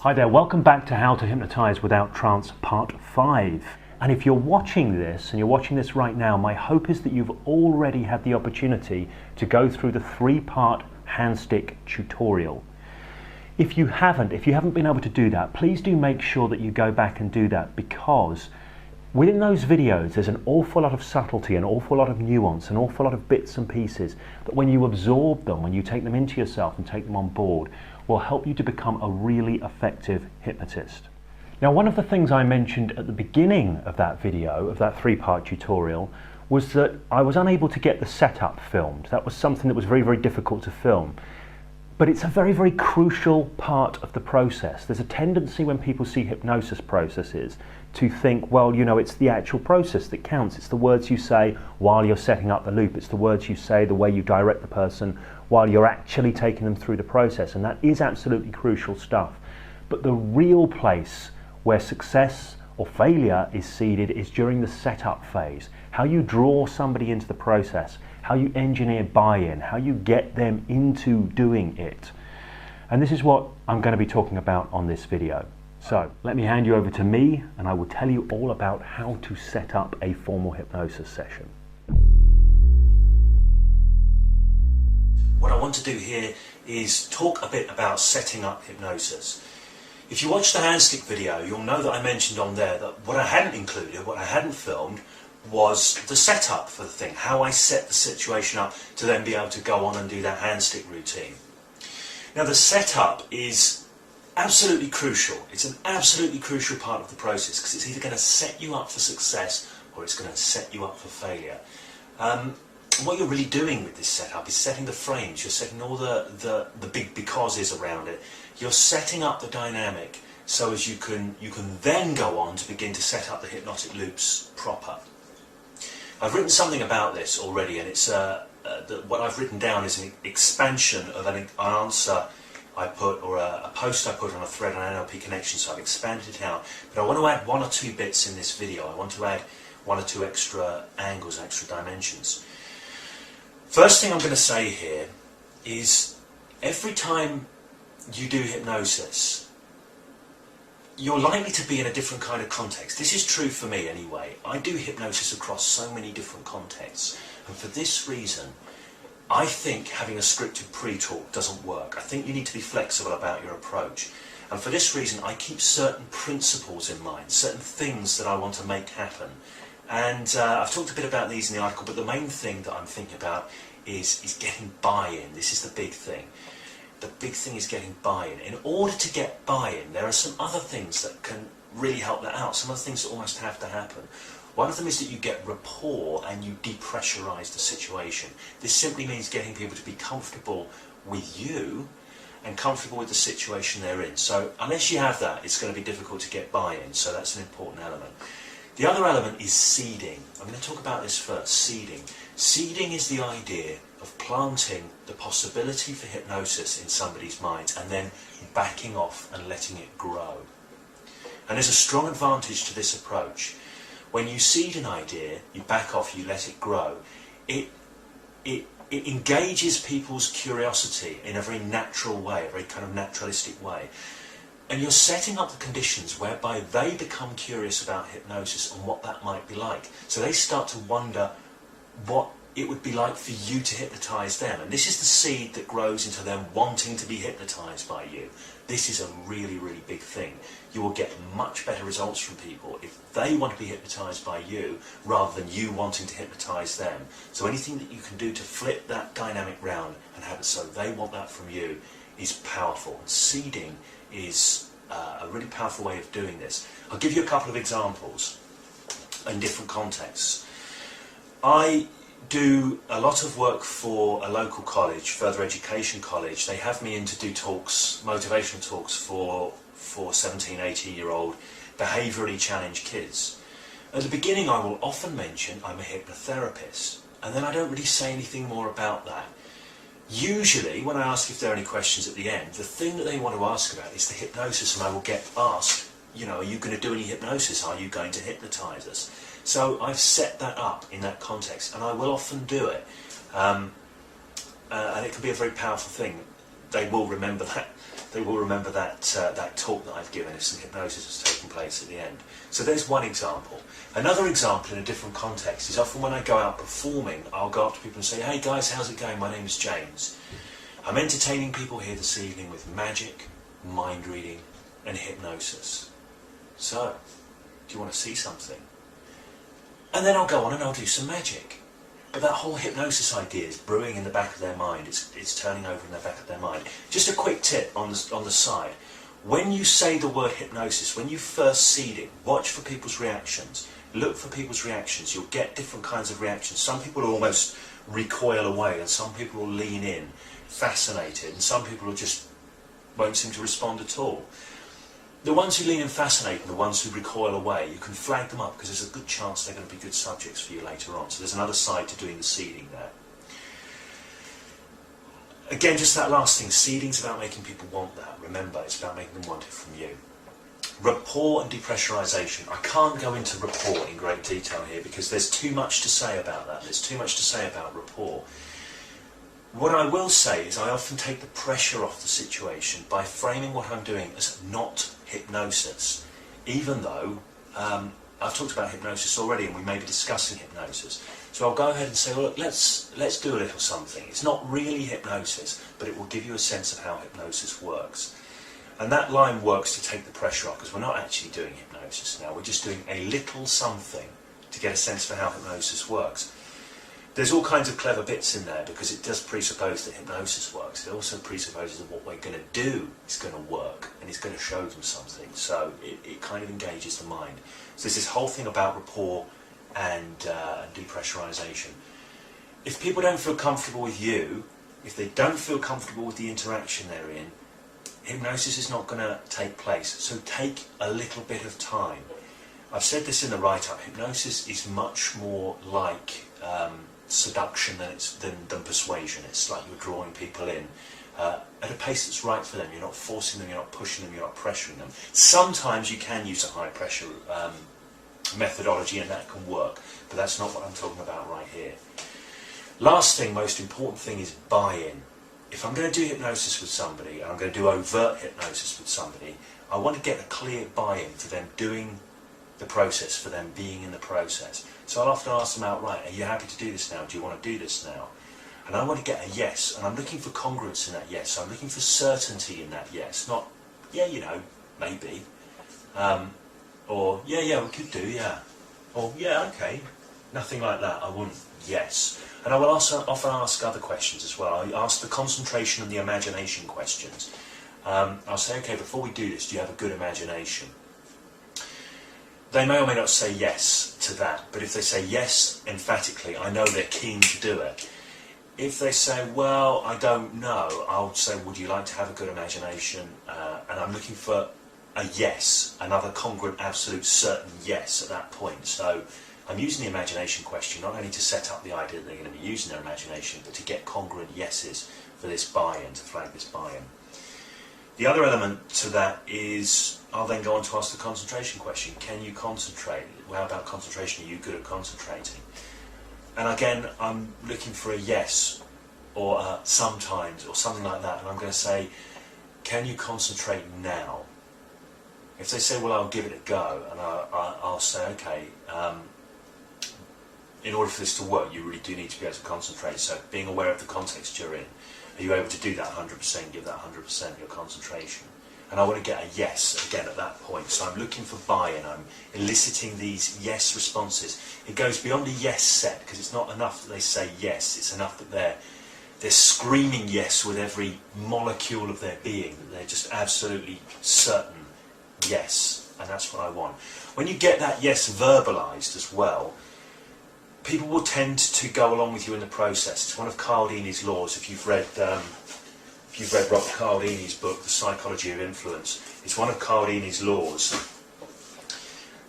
Hi there, welcome back to How to Hypnotize Without Trance Part 5. And if you're watching this, and you're watching this right now, my hope is that you've already had the opportunity to go through the 3-part handstick tutorial. If you haven't been able to do that, please do make sure that you go back and do that, because within those videos there's an awful lot of subtlety, an awful lot of nuance, an awful lot of bits and pieces that when you absorb them, when you take them into yourself and take them on board, will help you to become a really effective hypnotist. Now, one of the things I mentioned at the beginning of that video, of that 3-part tutorial, was that I was unable to get the setup filmed. That was something that was very, very difficult to film. But it's a very, very crucial part of the process. There's a tendency when people see hypnosis processes to think, well, you know, it's the actual process that counts. It's the words you say while you're setting up the loop. It's the words you say, the way you direct the person while you're actually taking them through the process. And that is absolutely crucial stuff. But the real place where success or failure is seeded is during the setup phase. How you draw somebody into the process, how you engineer buy-in, how you get them into doing it. And this is what I'm going to be talking about on this video. So let me hand you over to me and I will tell you all about how to set up a formal hypnosis session. What I want to do here is talk a bit about setting up hypnosis. If you watch the handstick video, you'll know that I mentioned on there that what I hadn't included, what I hadn't filmed, was the setup for the thing, how I set the situation up to then be able to go on and do that handstick routine. Now, the setup is absolutely crucial. It's an absolutely crucial part of the process because it's either going to set you up for success or it's going to set you up for failure. What you're really doing with this setup is setting the frames. You're setting all the big becauses around it. You're setting up the dynamic so as you can then go on to begin to set up the hypnotic loops proper. I've written something about this already, and it's what I've written down is an expansion of an answer I put, or a post I put on a thread on NLP Connection, so I've expanded it out. But I want to add 1 or 2 bits in this video. I want to add 1 or 2 extra angles, extra dimensions. First thing I'm going to say here is every time you do hypnosis, you're likely to be in a different kind of context. This is true for me anyway. I do hypnosis across so many different contexts, and for this reason I think having a scripted pre-talk doesn't work. I think you need to be flexible about your approach, and for this reason I keep certain principles in mind, certain things that I want to make happen. And I've talked a bit about these in the article, but the main thing that I'm thinking about is getting buy-in. This is the big thing. The big thing is getting buy-in. In order to get buy-in, there are some other things that can really help that out, some other things that almost have to happen. One of them is that you get rapport and you depressurize the situation. This simply means getting people to be comfortable with you and comfortable with the situation they're in. So unless you have that, it's going to be difficult to get buy-in, so that's an important element. The other element is seeding. I'm going to talk about this first, seeding. Seeding is the idea of planting the possibility for hypnosis in somebody's mind and then backing off and letting it grow. And there's a strong advantage to this approach. When you seed an idea, you back off, you let it grow, it engages people's curiosity in a very natural way, a very kind of naturalistic way. And you're setting up the conditions whereby they become curious about hypnosis and what that might be like. So they start to wonder what it would be like for you to hypnotize them. And this is the seed that grows into them wanting to be hypnotized by you. This is a really, really big thing. You will get much better results from people if they want to be hypnotized by you rather than you wanting to hypnotize them. So anything that you can do to flip that dynamic round and have it so they want that from you is powerful. And seeding is a really powerful way of doing this. I'll give you a couple of examples in different contexts. I do a lot of work for a local college, further education college. They have me in to do talks, motivational talks for 17, 18-year-old behaviourally challenged kids. At the beginning I will often mention I'm a hypnotherapist, and then I don't really say anything more about that. Usually, when I ask if there are any questions at the end, the thing that they want to ask about is the hypnosis, and I will get asked, you know, are you going to do any hypnosis? Are you going to hypnotise us? So I've set that up in that context, and I will often do it. And it can be a very powerful thing. They will remember they will remember that that talk that I've given if some hypnosis has taken place at the end. So there's one example. Another example in a different context is often when I go out performing, I'll go up to people and say, "Hey guys, how's it going? My name is James. I'm entertaining people here this evening with magic, mind reading and hypnosis. So, do you want to see something?" And then I'll go on and I'll do some magic. But that whole hypnosis idea is brewing in the back of their mind. It's turning over in the back of their mind. Just a quick tip on the side. When you say the word hypnosis, when you first seed it, watch for people's reactions. Look for people's reactions. You'll get different kinds of reactions. Some people will almost recoil away, and some people will lean in, fascinated, and some people will just won't seem to respond at all. The ones who lean in fascinated and the ones who recoil away, you can flag them up because there's a good chance they're going to be good subjects for you later on. So there's another side to doing the seeding there. Again, just that last thing, seeding's about making people want that. Remember, it's about making them want it from you. Rapport and depressurization. I can't go into rapport in great detail here because there's too much to say about that. There's too much to say about rapport. What I will say is I often take the pressure off the situation by framing what I'm doing as not hypnosis, even though I've talked about hypnosis already and we may be discussing hypnosis. So I'll go ahead and say, well, look, let's do a little something. It's not really hypnosis, but it will give you a sense of how hypnosis works. And that line works to take the pressure off because we're not actually doing hypnosis now. We're just doing a little something to get a sense for how hypnosis works. There's all kinds of clever bits in there because it does presuppose that hypnosis works. It also presupposes that what we're going to do is going to work and it's going to show them something. So it kind of engages the mind. So there's this whole thing about rapport and depressurization. If people don't feel comfortable with you, if they don't feel comfortable with the interaction they're in, hypnosis is not going to take place. So take a little bit of time. I've said this in the write-up. Hypnosis is much more like seduction than persuasion. It's like you're drawing people in at a pace that's right for them. You're not forcing them, you're not pushing them, you're not pressuring them. Sometimes you can use a high pressure methodology and that can work, but that's not what I'm talking about right here. Last thing, most important thing is buy-in. If I'm going to do hypnosis with somebody, and I'm going to do overt hypnosis with somebody, I want to get a clear buy-in for them doing the process, for them being in the process. So I'll often ask them outright, are you happy to do this now? Do you want to do this now? And I want to get a yes, and I'm looking for congruence in that yes. So I'm looking for certainty in that yes, not, yeah, you know, maybe. Or, yeah, we could do, yeah. Or, yeah, okay. Nothing like that. I want yes. And I will also often ask other questions as well. I ask the concentration and the imagination questions. I'll say, okay, before we do this, do you have a good imagination? They may or may not say yes to that, but if they say yes emphatically, I know they're keen to do it. If they say, well, I don't know, I'll say, would you like to have a good imagination? And I'm looking for a yes, another congruent, absolute, certain yes at that point. So I'm using the imagination question not only to set up the idea that they're going to be using their imagination, but to get congruent yeses for this buy-in, to flag this buy-in. The other element to that is, I'll then go on to ask the concentration question. Can you concentrate? Well, how about concentration? Are you good at concentrating? And again, I'm looking for a yes, or a sometimes, or something like that. And I'm going to say, can you concentrate now? If they say, well, I'll give it a go, and I'll say, okay, in order for this to work, you really do need to be able to concentrate. So being aware of the context you're in, are you able to do that 100%, give that 100% your concentration? And I want to get a yes again at that point. So I'm looking for buy-in, I'm eliciting these yes responses. It goes beyond a yes set, because it's not enough that they say yes, it's enough that they're screaming yes with every molecule of their being, that they're just absolutely certain yes, and that's what I want. When you get that yes verbalised as well, people will tend to go along with you in the process. It's one of Cialdini's laws. If you've read Robert Cialdini's book, The Psychology of Influence, it's one of Cialdini's laws,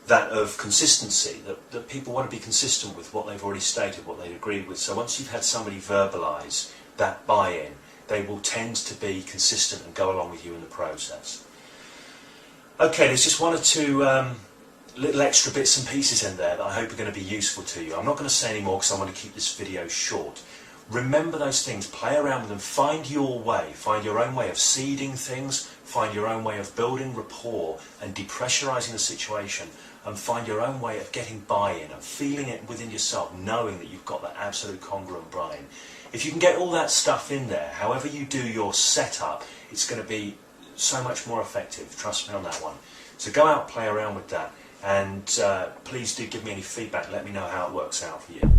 that of consistency, that people want to be consistent with what they've already stated, what they agreed with. So once you've had somebody verbalise that buy-in, they will tend to be consistent and go along with you in the process. Okay, there's just one or two little extra bits and pieces in there that I hope are going to be useful to you. I'm not going to say any more because I want to keep this video short. Remember those things, play around with them, find your way, find your own way of seeding things, find your own way of building rapport and depressurizing the situation, and find your own way of getting buy-in and feeling it within yourself, knowing that you've got that absolute congruent brain. If you can get all that stuff in there, however you do your setup, it's going to be so much more effective. Trust me on that one. So go out, play around with that, and please do give me any feedback. Let me know how it works out for you.